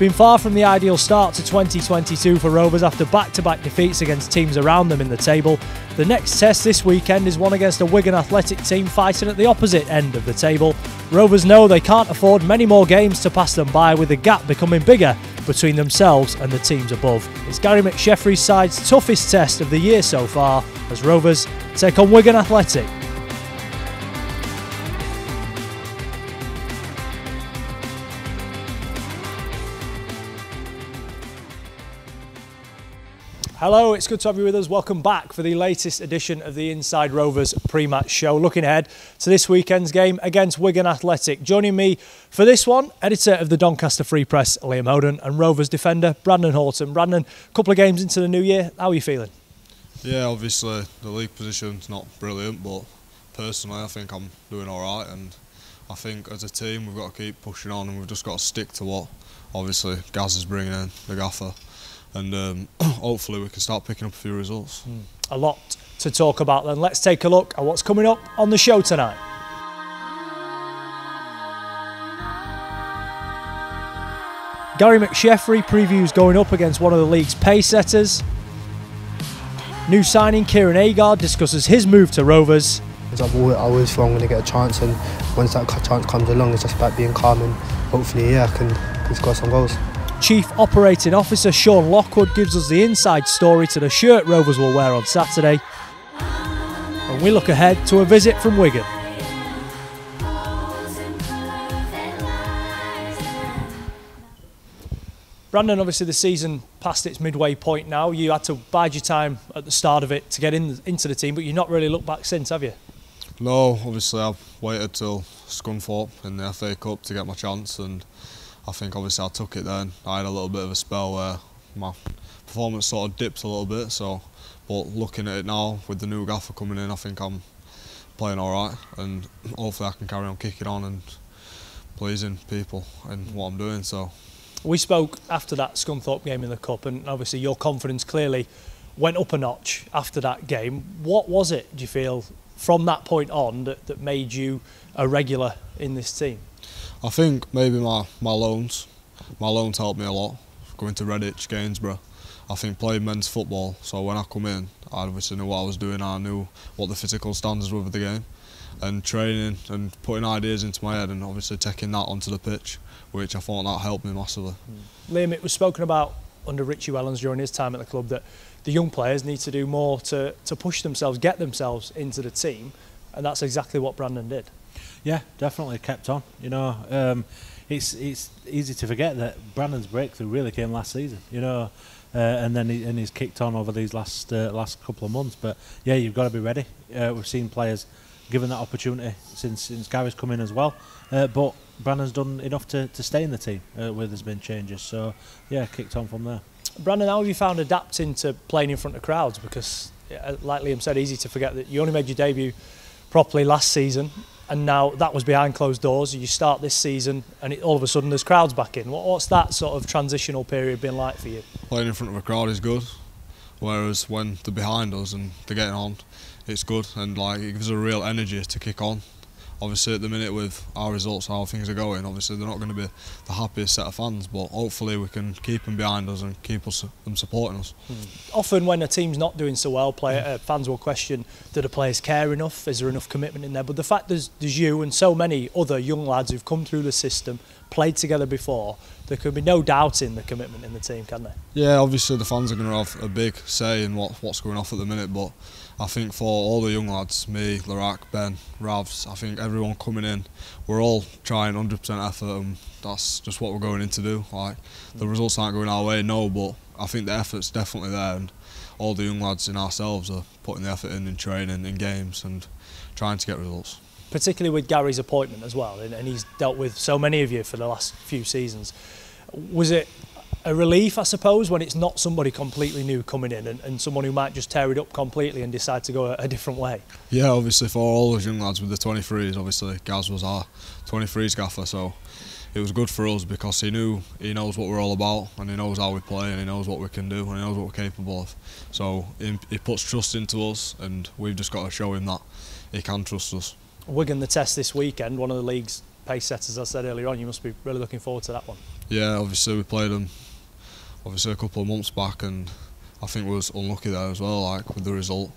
been far from the ideal start to 2022 for Rovers after back-to-back defeats against teams around them in the table. The next test this weekend is one against a Wigan Athletic team fighting at the opposite end of the table. Rovers know they can't afford many more games to pass them by, with the gap becoming bigger between themselves and the teams above. It's Gary McSheffrey's side's toughest test of the year so far as Rovers take on Wigan Athletic. Hello, it's good to have you with us. Welcome back for the latest edition of the Inside Rovers pre-match show. Looking ahead to this weekend's game against Wigan Athletic. Joining me for this one, editor of the Doncaster Free Press, Liam Oden, and Rovers defender, Brandon Horton. Brandon, a couple of games into the new year, how are you feeling? Yeah, obviously the league position's not brilliant, but personally I think I'm doing alright, and I think as a team we've got to keep pushing on and we've just got to stick to what obviously Gaz is bringing in, the gaffer. And hopefully we can start picking up a few results. A lot to talk about then. Let's take a look at what's coming up on the show tonight. Gary McSheffrey previews going up against one of the league's pace setters. New signing Kieran Agard discusses his move to Rovers. I always feel I'm going to get a chance, and once that chance comes along, it's just about being calm and hopefully, I can score some goals. Chief Operating Officer Sean Lockwood gives us the inside story to the shirt Rovers will wear on Saturday. And we look ahead to a visit from Wigan. Brandon, obviously the season past its midway point now. You had to bide your time at the start of it to get into the team, but you've not really looked back since, have you? No, obviously I've waited till Scunthorpe in the FA Cup to get my chance, and I think obviously I took it then. I had a little bit of a spell where my performance sort of dipped a little bit, but looking at it now with the new gaffer coming in, I think I'm playing alright, and hopefully I can carry on kicking on and pleasing people in what I'm doing. So we spoke after that Scunthorpe game in the Cup, and obviously your confidence clearly went up a notch after that game. What was it, do you feel, from that point on that made you a regular in this team? I think maybe my loans helped me a lot. Going to Redditch, Gainsborough, I think playing men's football, so when I come in I obviously knew what I was doing, I knew what the physical standards were of the game, and training and putting ideas into my head and obviously taking that onto the pitch, which I thought that helped me massively. Liam, it was spoken about under Richie Wellens during his time at the club that the young players need to do more to push themselves, get themselves into the team, and that's exactly what Brandon did. Yeah, definitely kept on. You know, it's easy to forget that Brandon's breakthrough really came last season. You know, and then he's kicked on over these last couple of months. But yeah, you've got to be ready. We've seen players given that opportunity since Gary's come in as well. But Brandon's done enough to stay in the team where there's been changes. So yeah, kicked on from there. Brandon, how have you found adapting to playing in front of crowds? Because, like Liam said, easy to forget that you only made your debut properly last season, and now that was behind closed doors. You start this season and all of a sudden there's crowds back in. What's that sort of transitional period been like for you? Playing in front of a crowd is good, whereas when they're behind us and they're getting on, it's good, and like it gives a real energy to kick on. Obviously at the minute with our results, how things are going, obviously they're not going to be the happiest set of fans, but hopefully we can keep them behind us and keep them supporting us. Often when a team's not doing so well, fans will question, do the players care enough? Is there enough commitment in there? But the fact there's you and so many other young lads who've come through the system, played together before, there could be no doubt in the commitment in the team, can there? Yeah, obviously the fans are going to have a big say in what's going off at the minute, but I think for all the young lads, me, Larac, Ben, Ravs, I think everyone coming in, we're all trying 100% effort, and that's just what we're going in to do. Like, the results aren't going our way, no, but I think the effort's definitely there, and all the young lads in ourselves are putting the effort in training, in games, and trying to get results. Particularly with Gary's appointment as well, and he's dealt with so many of you for the last few seasons. Was it a relief, I suppose, when it's not somebody completely new coming in and someone who might just tear it up completely and decide to go a different way? Yeah, obviously for all those young lads with the 23s, obviously Gaz was our 23s gaffer, so it was good for us because he knows what we're all about, and he knows how we play, and he knows what we can do, and he knows what we're capable of. So he puts trust into us, and we've just got to show him that he can trust us. Wigan the test this weekend, one of the league's pace setters, as I said earlier on. You must be really looking forward to that one. Yeah, obviously we played them a couple of months back, and I think we was unlucky there as well, like with the result.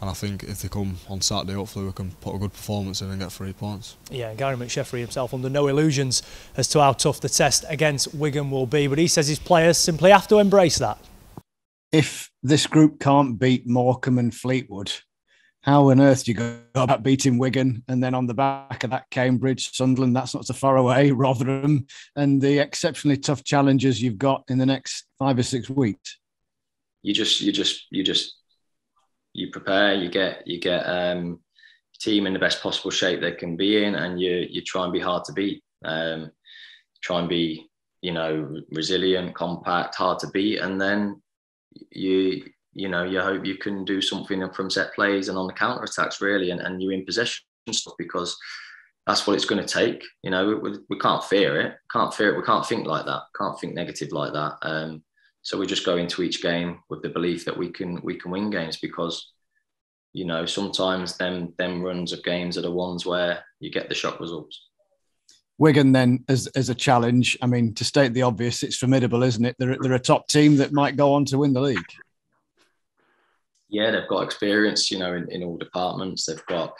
And I think if they come on Saturday, hopefully we can put a good performance in and get 3 points. Yeah, and Gary McSheffrey himself under no illusions as to how tough the test against Wigan will be, but he says his players simply have to embrace that. If this group can't beat Morecambe and Fleetwood, how on earth do you go about beating Wigan, and then on the back of that Cambridge, Sunderland, that's not so far away, Rotherham, and the exceptionally tough challenges you've got in the next 5 or 6 weeks? You prepare, you get your team in the best possible shape they can be in, and you try and be hard to beat. Try and be, resilient, compact, hard to beat, and then you hope you can do something from set plays and on the counter attacks really, and you in possession stuff, because that's what it's going to take. We can't fear it. We can't think like that. Can't think negative like that. So we just go into each game with the belief that we can win games, because sometimes them runs of games are the ones where you get the shock results. Wigan then as a challenge, I mean, to state the obvious, it's formidable, isn't it? They're a top team that might go on to win the league. Yeah, they've got experience, in all departments. They've got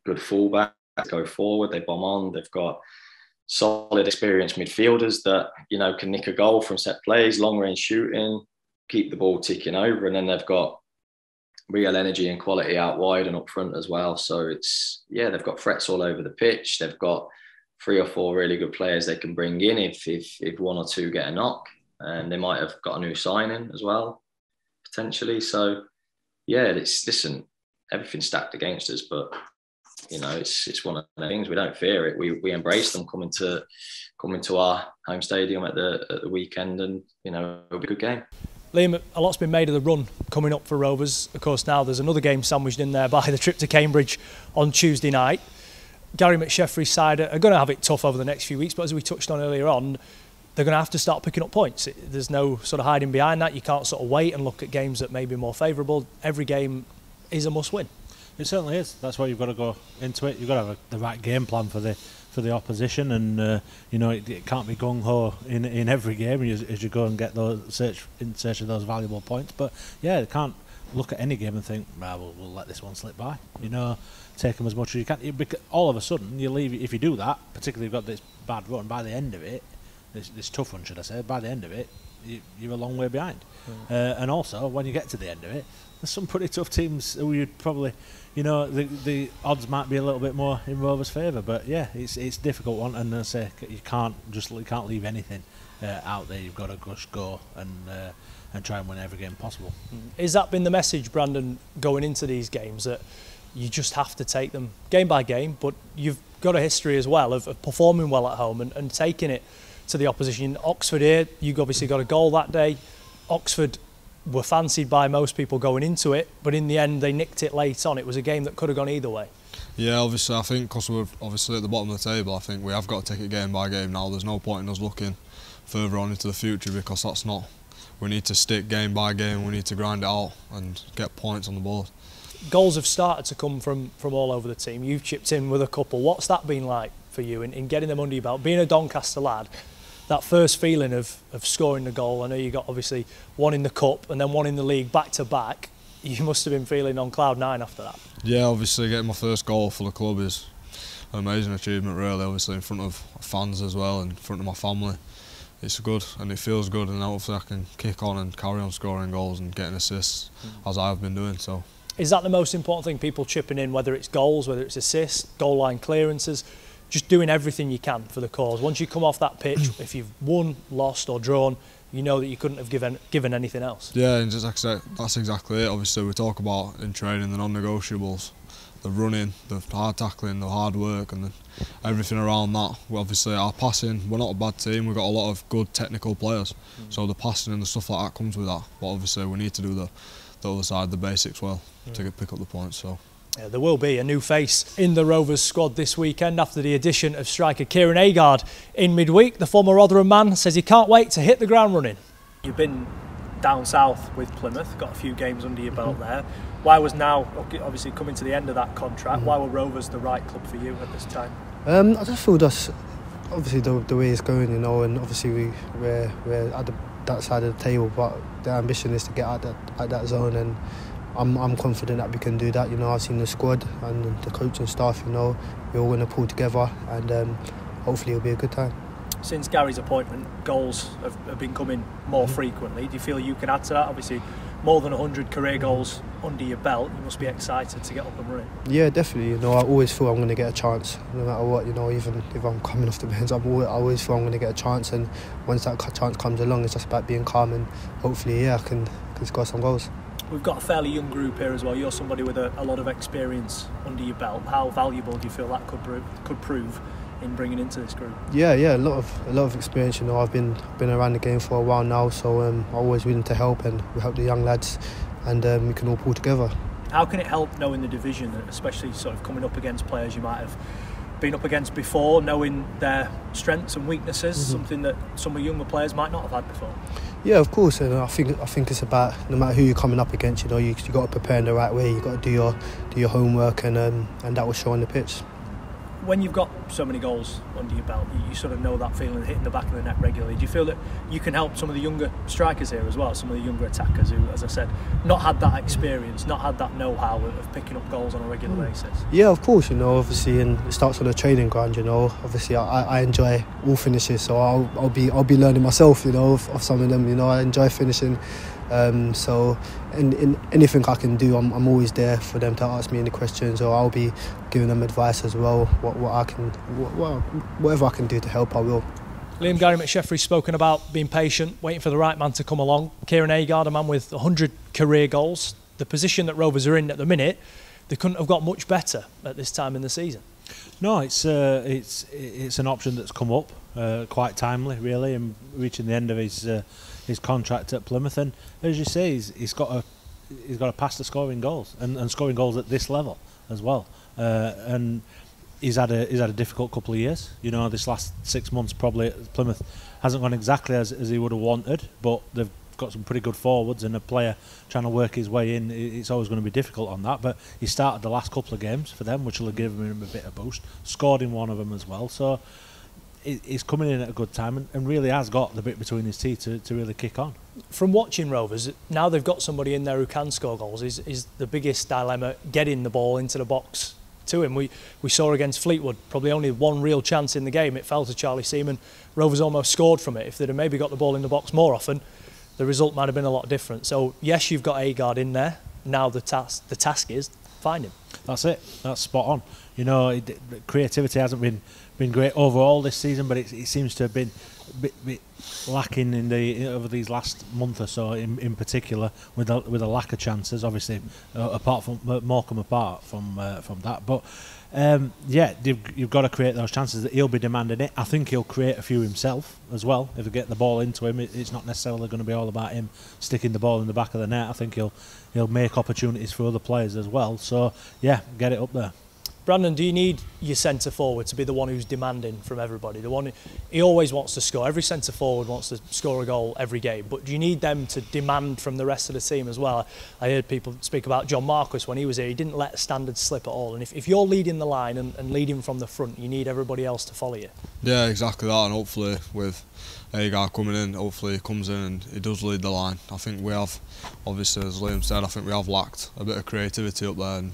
good fullbacks, go forward, they bomb on. They've got solid, experienced midfielders that, can nick a goal from set plays, long range shooting, keep the ball ticking over. And then they've got real energy and quality out wide and up front as well. So they've got threats all over the pitch. They've got 3 or 4 really good players they can bring in if 1 or 2 get a knock. And they might have got a new signing as well, potentially. So, everything's stacked against us, but it's one of the things. We don't fear it. We embrace them coming to our home stadium at the weekend, and it'll be a good game. Liam, a lot's been made of the run coming up for Rovers. Of course, now there's another game sandwiched in there by the trip to Cambridge on Tuesday night. Gary McSheffrey's side are going to have it tough over the next few weeks, but as we touched on earlier on, they're going to have to start picking up points. There's no sort of hiding behind that. You can't sort of wait and look at games that may be more favourable. Every game is a must-win. It certainly is. That's why you've got to go into it. You've got to have the right game plan for the opposition, and it can't be gung ho in every game as you go and get in search of those valuable points. But you can't look at any game and think, well, we'll let this one slip by. Take them as much as you can. All of a sudden, you leave. If you do that, particularly if you've got this bad run, by the end of it, this tough one, should I say? By the end of it, you're a long way behind. And also, when you get to the end of it, there's some pretty tough teams who you'd probably, the odds might be a little bit more in Rovers' favour. But it's a difficult one, and I say you can't leave anything out there. You've got to just go and try and win every game possible. Has that been the message, Brandon, going into these games, that you just have to take them game by game? But you've got a history as well of performing well at home and taking it to the opposition. Oxford here, you obviously got a goal that day. Oxford were fancied by most people going into it, but in the end they nicked it late on. It was a game that could have gone either way. Yeah, obviously I think because we're obviously at the bottom of the table, I think we have got to take it game by game now. There's no point in us looking further on into the future, because that's not. We need to stick game by game. We need to grind it out and get points on the board. Goals have started to come from all over the team. You've chipped in with a couple. What's that been like for you in getting them under your belt? Being a Doncaster lad, that first feeling of scoring the goal. I know you got obviously one in the cup and then one in the league back to back. You must have been feeling on cloud 9 after that. Yeah, obviously getting my first goal for the club is an amazing achievement, really. Obviously in front of fans as well, and in front of my family. It's good and it feels good, and hopefully I can kick on and carry on scoring goals and getting assists as I have been doing. So, is that the most important thing? People chipping in, whether it's goals, whether it's assists, goal line clearances, just doing everything you can for the cause. Once you come off that pitch, if you've won, lost or drawn, you know that you couldn't have given anything else. Yeah, and just like I said, that's exactly it. Obviously we talk about in training the non-negotiables, the running, the hard tackling, the hard work, and everything around that. Obviously our passing, we're not a bad team, we've got a lot of good technical players, so the passing and the stuff like that comes with that. But obviously we need to do the other side, the basics well, to pick up the points. So. Yeah, there will be a new face in the Rovers squad this weekend after the addition of striker Kieran Agard in midweek. The former Rotherham man says he can't wait to hit the ground running. You've been down south with Plymouth, got a few games under your belt there. Why was now, obviously coming to the end of that contract, why were Rovers the right club for you at this time? I just feel that's obviously the way it's going, you know, and obviously we're at that side of the table, but the ambition is to get at that zone, and I'm confident that we can do that. You know, I've seen the squad and the coaching staff. You know, we're all going to pull together, and hopefully it'll be a good time. Since Gary's appointment, goals have been coming more frequently. Do you feel you can add to that? Obviously, more than 100 career goals under your belt. You must be excited to get up and running. Yeah, definitely. You know, I always feel I'm going to get a chance, no matter what. You know, even if I'm coming off the bench, I always feel I'm going to get a chance. And once that chance comes along, it's just about being calm and hopefully, I can score some goals. We've got a fairly young group here as well. You're somebody with a lot of experience under your belt. How valuable do you feel that could prove in bringing into this group? Yeah, a lot of experience. You know, I've been around the game for a while now, so I'm always willing to help, and we help the young lads, and we can all pull together. How can it help knowing the division, especially sort of coming up against players you might have been up against before, knowing their strengths and weaknesses, something that some of younger players might not have had before? Yeah, of course, and I think it's about no matter who you're coming up against. You know, you got to prepare in the right way. You got to do your homework, and that will show on the pitch. When you've got so many goals under your belt, you sort of know that feeling of hitting the back of the net regularly. Do you feel that you can help some of the younger strikers here as well, some of the younger attackers who, as I said, not had that experience, not had that know-how of picking up goals on a regular basis? Yeah, of course, you know, obviously, and it starts on the training ground, you know. Obviously, I enjoy all finishes, so I'll be learning myself, you know, of some of them, you know. I enjoy finishing. So in anything I can do, I'm always there for them to ask me any questions, or I'll be giving them advice as well. Whatever I can do to help, I will. Liam, Gary McSheffrey's spoken about being patient, waiting for the right man to come along. Kieran Agard, a man with 100 career goals. The position that Rovers are in at the minute, they couldn't have got much better at this time in the season. No, it's an option that's come up quite timely, really, and reaching the end of his contract at Plymouth. And as you say, he's got a pass to scoring goals and scoring goals at this level as well. And he's had a difficult couple of years. You know, this last 6 months probably at Plymouth hasn't gone exactly as he would have wanted, but they've got some pretty good forwards, and a player trying to work his way in, it's always going to be difficult on that. But he started the last couple of games for them, which will have given him a bit of boost. Scored in one of them as well, so he's coming in at a good time, and really has got the bit between his teeth to really kick on. From watching Rovers, now they've got somebody in there who can score goals. Is the biggest dilemma getting the ball into the box to him? We saw against Fleetwood, probably only one real chance in the game. It fell to Charlie Seaman. Rovers almost scored from it. If they'd have maybe got the ball in the box more often, the result might have been a lot different. So yes, you've got Agard in there. Now the task is find him. That's it. That's spot on. You know, creativity hasn't been great overall this season, but it seems to have been a bit lacking over these last month or so, in particular, with a lack of chances. Obviously, apart from Morecambe, apart from that, but. You've got to create those chances. That he'll be demanding it. I think he'll create a few himself as well. If we get the ball into him, it's not necessarily going to be all about him sticking the ball in the back of the net. I think he'll make opportunities for other players as well. So yeah, get it up there. Brandon, do you need your centre forward to be the one who's demanding from everybody? The one he always wants to score. Every centre forward wants to score a goal every game, but do you need them to demand from the rest of the team as well? I heard people speak about John Marquis when he was here. He didn't let standards slip at all, and if you're leading the line and leading from the front, you need everybody else to follow you. Yeah, exactly that, and hopefully with Agard coming in, hopefully he comes in and he does lead the line. I think we have, obviously as Liam said, I think we have lacked a bit of creativity up there and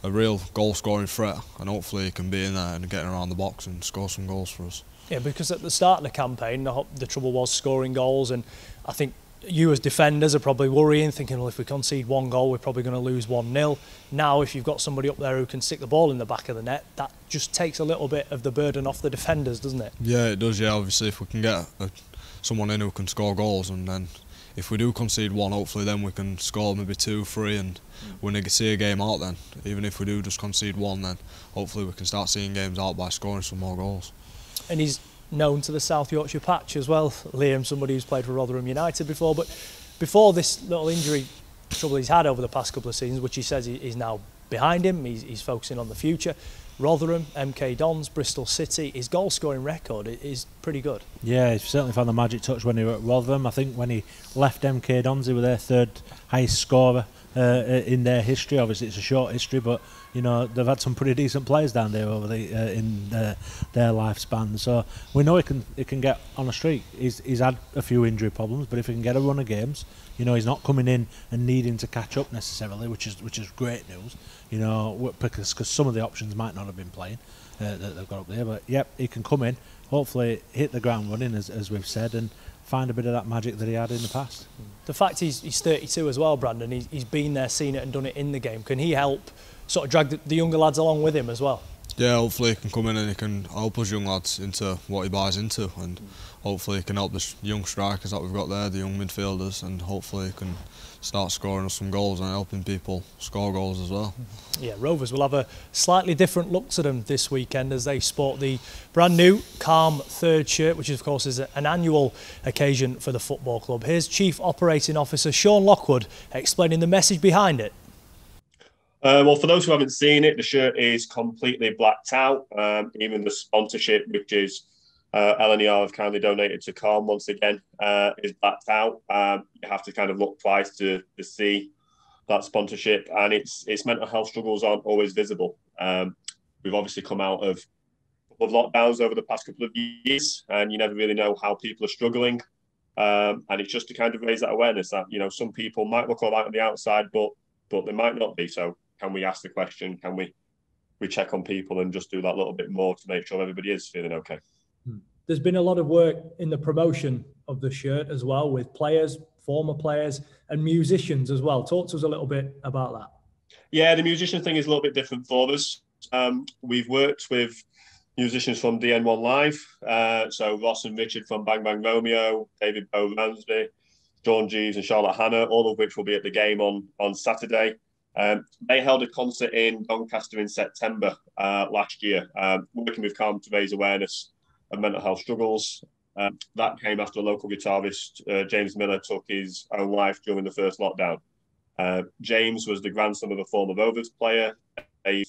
a real goal-scoring threat, and hopefully he can be in there and getting around the box and score some goals for us. Yeah, because at the start of the campaign, the trouble was scoring goals, and I think you as defenders are probably worrying, thinking, well, if we concede one goal, we're probably going to lose 1-0. Now, if you've got somebody up there who can stick the ball in the back of the net, that just takes a little bit of the burden off the defenders, doesn't it? Yeah, it does, yeah. Obviously, if we can get someone in who can score goals, and then if we do concede one, hopefully then we can score maybe 2, 3 and win a game out then. Even if we do just concede one, then hopefully we can start seeing games out by scoring some more goals. And he's known to the South Yorkshire patch as well, Liam, somebody who's played for Rotherham United before, but before this little injury trouble he's had over the past couple of seasons, which he says is now behind him, he's focusing on the future. Rotherham, MK Dons, Bristol City. His goal scoring record is pretty good. Yeah, he certainly found the magic touch when he were at Rotherham. I think when he left MK Dons, he was their third highest scorer in their history. Obviously it's a short history, but you know they've had some pretty decent players down there over in their lifespan. So we know he can get on a streak. He's had a few injury problems, but if he can get a run of games, you know he's not coming in and needing to catch up necessarily, which is great news. You know, because some of the options might not have been playing that they've got up there. But yep, he can come in, hopefully hit the ground running as we've said, and find a bit of that magic that he had in the past. The fact he's 32 as well, Brandon, he's been there, seen it and done it in the game. Can he help sort of drag the younger lads along with him as well? Yeah, hopefully he can come in and he can help us young lads into what he buys into, and hopefully he can help the young strikers that we've got there, the young midfielders, and hopefully he can start scoring us some goals and helping people score goals as well. Yeah, Rovers will have a slightly different look to them this weekend as they sport the brand new Calm third shirt, which of course is an annual occasion for the football club. Here's Chief Operating Officer Sean Lockwood explaining the message behind it. Well, for those who haven't seen it, the shirt is completely blacked out. Even the sponsorship, which is LNER have kindly donated to Calm once again, is blacked out. You have to kind of look twice to see that sponsorship, and its mental health struggles aren't always visible. We've obviously come out of a couple of lockdowns over the past couple of years, and you never really know how people are struggling. And it's just to kind of raise that awareness that, you know, some people might look all right on the outside, but they might not be. So can we ask the question? Can we check on people and just do that little bit more to make sure everybody is feeling okay? There's been a lot of work in the promotion of the shirt as well, with players, former players and musicians as well. Talk to us a little bit about that. Yeah, the musician thing is a little bit different for us. We've worked with musicians from DN1 Live, so Ross and Richard from Bang Bang Romeo, David Bow Ransby, Dawn Jeeves and Charlotte Hannah, all of which will be at the game on Saturday. They held a concert in Doncaster in September last year, working with Calm to raise awareness of mental health struggles. That came after a local guitarist, James Miller, took his own life during the first lockdown. James was the grandson of a former Rovers player, Dave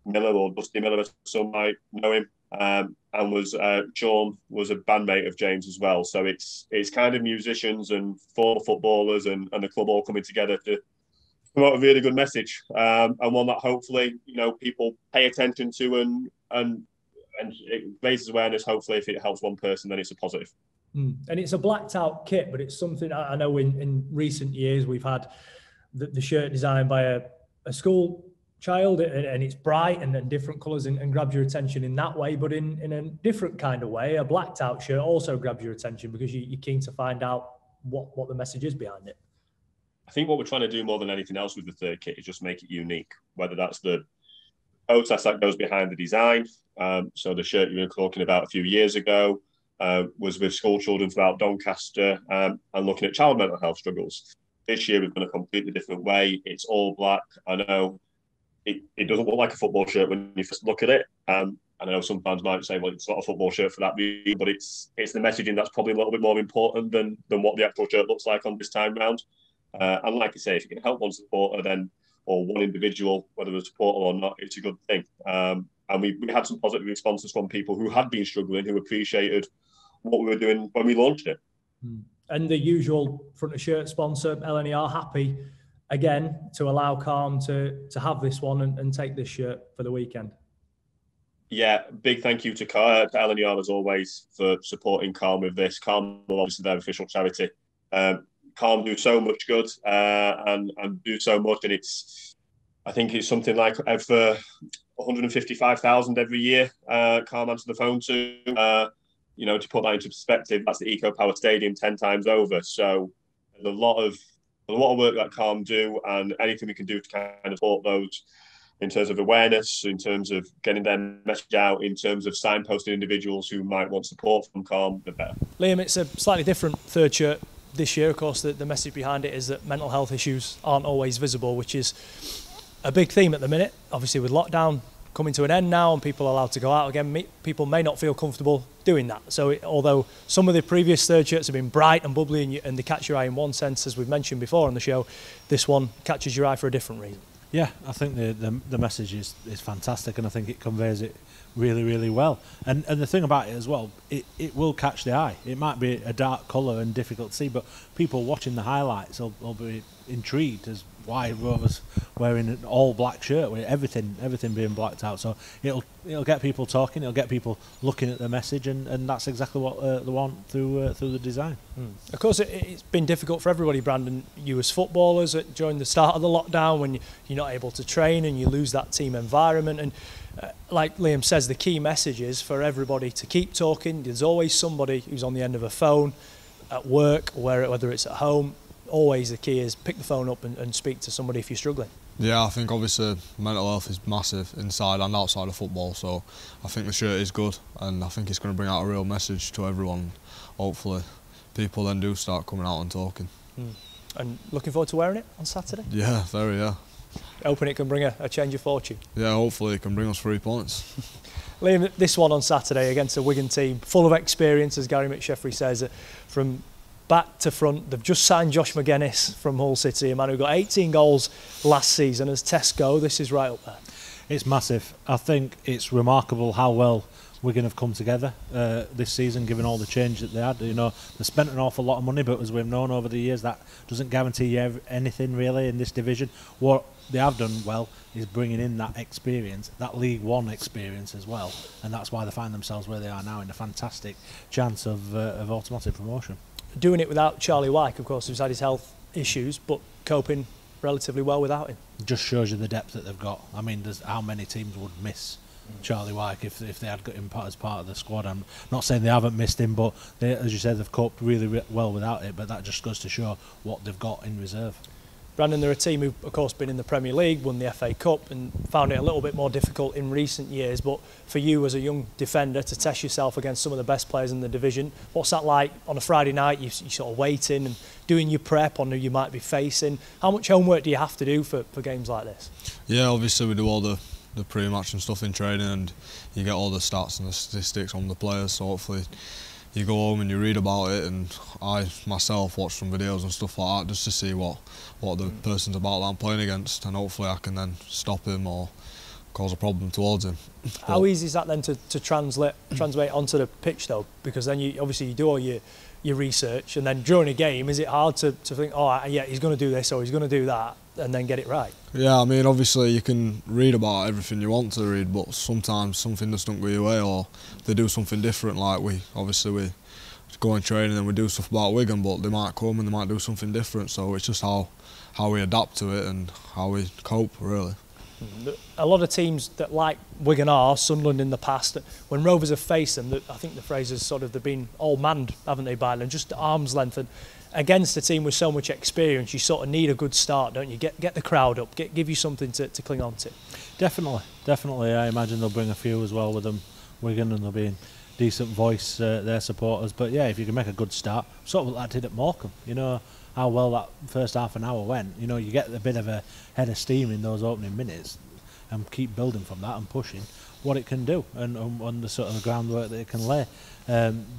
Miller, or Dusty Miller, as some might know him, and Sean was a bandmate of James as well. So it's kind of musicians and former footballers and the club all coming together to promote a really good message, and one that hopefully, you know, people pay attention to and it raises awareness. Hopefully, if it helps one person, then it's a positive. And it's a blacked out kit, but it's something I know in recent years we've had the shirt designed by a school child, and it's bright and different colours and grabs your attention in that way. But in a different kind of way, a blacked out shirt also grabs your attention because you're keen to find out what the message is behind it. I think what we're trying to do more than anything else with the third kit is just make it unique, whether that's the process that goes behind the design. So the shirt you were talking about a few years ago was with school children throughout Doncaster and looking at child mental health struggles. This year we've done a completely different way. It's all black. I know it doesn't look like a football shirt when you first look at it. I know some fans might say, well, it's not a football shirt for that reason, but it's the messaging that's probably a little bit more important than what the actual shirt looks like on this time round. And like I say, if you can help one supporter then, or one individual, whether a supporter or not, it's a good thing. And we had some positive responses from people who had been struggling, who appreciated what we were doing when we launched it. And the usual front of shirt sponsor, LNER, happy again to allow Calm to have this one and take this shirt for the weekend. Yeah, big thank you to LNER as always for supporting Calm with this. Calm are obviously their official charity. Calm do so much good and do so much, and I think it's something like for 155,000 every year. Calm answer the phone to. You know, to put that into perspective, that's the Eco Power Stadium 10 times over. So there's a lot of work that Calm do, and anything we can do to kind of support those in terms of awareness, in terms of getting their message out, in terms of signposting individuals who might want support from Calm, the better. Liam, it's a slightly different third shirt this year. Of course, the message behind it is that mental health issues aren't always visible, which is a big theme at the minute. Obviously, with lockdown coming to an end now and people are allowed to go out again, people may not feel comfortable doing that. So although some of the previous third shirts have been bright and bubbly and they catch your eye in one sense, as we've mentioned before on the show, this one catches your eye for a different reason. Yeah, I think the message is fantastic, and I think it conveys it really well. And the thing about it as well, it will catch the eye. It might be a dark colour and difficult to see, but people watching the highlights will be intrigued as why Rovers wearing an all black shirt with everything being blacked out. So it'll get people talking, it'll get people looking at the message, and that's exactly what they want through the design. Of course, it's been difficult for everybody, Brandon. You as footballers during the start of the lockdown, when you're not able to train and you lose that team environment, and like Liam says, the key message is for everybody to keep talking. There's always somebody who's on the end of a phone at work, whether it's at home. Always the key is pick the phone up and speak to somebody if you're struggling. Yeah, I think obviously mental health is massive inside and outside of football, so I think the shirt is good, and I think it's going to bring out a real message to everyone. Hopefully people then do start coming out and talking. And looking forward to wearing it on Saturday? Yeah, very, yeah. Hoping it can bring a change of fortune. Yeah, hopefully it can bring us 3 points. Liam, this one on Saturday against a Wigan team full of experience, as Gary McSheffrey says, from back to front. They've just signed Josh McGuinness from Hull City, a man who got 18 goals last season. As tests go, this is right up there. It's massive. I think it's remarkable how well Wigan have come together this season, given all the change that they had. You know, they spent an awful lot of money, but as we've known over the years, that doesn't guarantee you anything really in this division. What they have done well is bringing in that experience, that League One experience as well, and that's why they find themselves where they are now, in a fantastic chance of automatic promotion. Doing it without Charlie Wyke, of course, who's had his health issues, but coping relatively well without him. Just shows you the depth that they've got. I mean, how many teams would miss Charlie Wyke if they had got him as part of the squad? I'm not saying they haven't missed him, but as you said, they've coped really well without it. But that just goes to show what they've got in reserve. Brandon, they're a team who've, of course, been in the Premier League, won the FA Cup and found it a little bit more difficult in recent years. But for you as a young defender to test yourself against some of the best players in the division, what's that like on a Friday night? You're sort of waiting and doing your prep on who you might be facing. How much homework do you have to do for games like this? Yeah, obviously we do all the pre-match and stuff in training, and you get all the stats and the statistics on the players, so hopefully you go home and you read about it, and I myself watch some videos and stuff like that just to see what the person's about that I'm playing against, and hopefully I can then stop him or cause a problem towards him. How easy is that then to translate onto the pitch though? Because then you do all your research, and then during a game, is it hard to think, oh yeah, he's going to do this or he's going to do that, and then get it right? Yeah, I mean, obviously you can read about everything you want to read, but sometimes something just don't go your way, or they do something different. Like we go in training and we do stuff about Wigan, but they might come and they might do something different. So it's just how we adapt to it and how we cope, really. A lot of teams that like Wigan are, Sunderland in the past, when Rovers have faced them, I think the phrase is sort of they've been all manned, haven't they, by them, just at arm's length. And against a team with so much experience, you sort of need a good start, don't you? Get the crowd up, give you something to cling on to. Definitely. I imagine they'll bring a few as well with them, Wigan, and they'll be in decent voice, their supporters. But yeah, if you can make a good start, sort of like I did at Morecambe, you know, how well that first half an hour went. You know, you get a bit of a head of steam in those opening minutes and keep building from that and pushing what it can do and the sort of the groundwork that it can lay.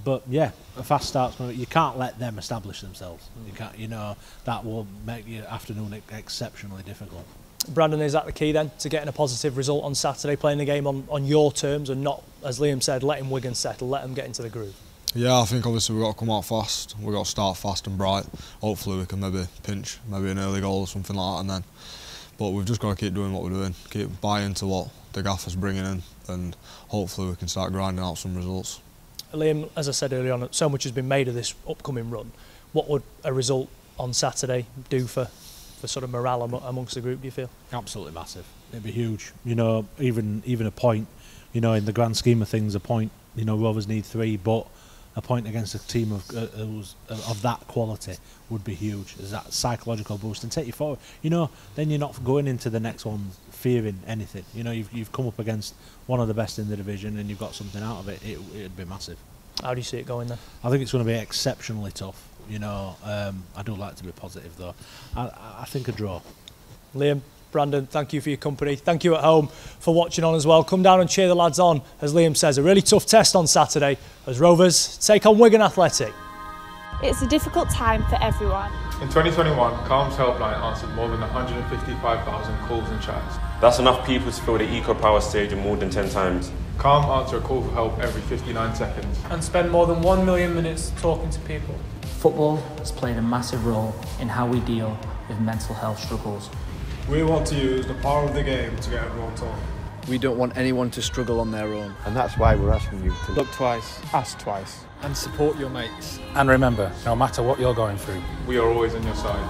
But yeah, a fast start's going to, you can't let them establish themselves. You can't, you know, that will make your afternoon exceptionally difficult. Brandon, is that the key then to getting a positive result on Saturday, playing the game on your terms and not, as Liam said, letting Wigan settle, let them get into the groove? Yeah, I think obviously we've got to come out fast, we've got to start fast and bright. Hopefully we can maybe pinch an early goal or something like that, and then, but we've just got to keep doing what we're doing, keep buying into what the gaffer's bringing in, and hopefully we can start grinding out some results. Liam, as I said earlier on, so much has been made of this upcoming run. What would a result on Saturday do for sort of morale amongst the group, do you feel? Absolutely massive. It'd be huge. You know, even a point, you know, in the grand scheme of things, a point, you know, Rovers need 3, but a point against a team of that quality would be huge. There's that psychological boost and take you forward. You know, then you're not going into the next one fearing anything. You know, you've come up against one of the best in the division and you've got something out of it. It'd be massive. How do you see it going then? I think it's going to be exceptionally tough. You know, I do like to be positive though. I think a draw. Liam, Brandon, thank you for your company. Thank you at home for watching on as well. Come down and cheer the lads on. As Liam says, a really tough test on Saturday as Rovers take on Wigan Athletic. It's a difficult time for everyone. In 2021, Calm's helpline answered more than 155,000 calls and chats. That's enough people to fill the Eco Power Stadium more than 10 times. Calm answer a call for help every 59 seconds. And spend more than 1 million minutes talking to people. Football has played a massive role in how we deal with mental health struggles. We want to use the power of the game to get everyone talking. We don't want anyone to struggle on their own. And that's why we're asking you to look twice, ask twice, and support your mates. And remember, no matter what you're going through, we are always on your side.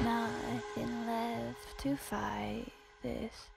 Nothing left to fight this.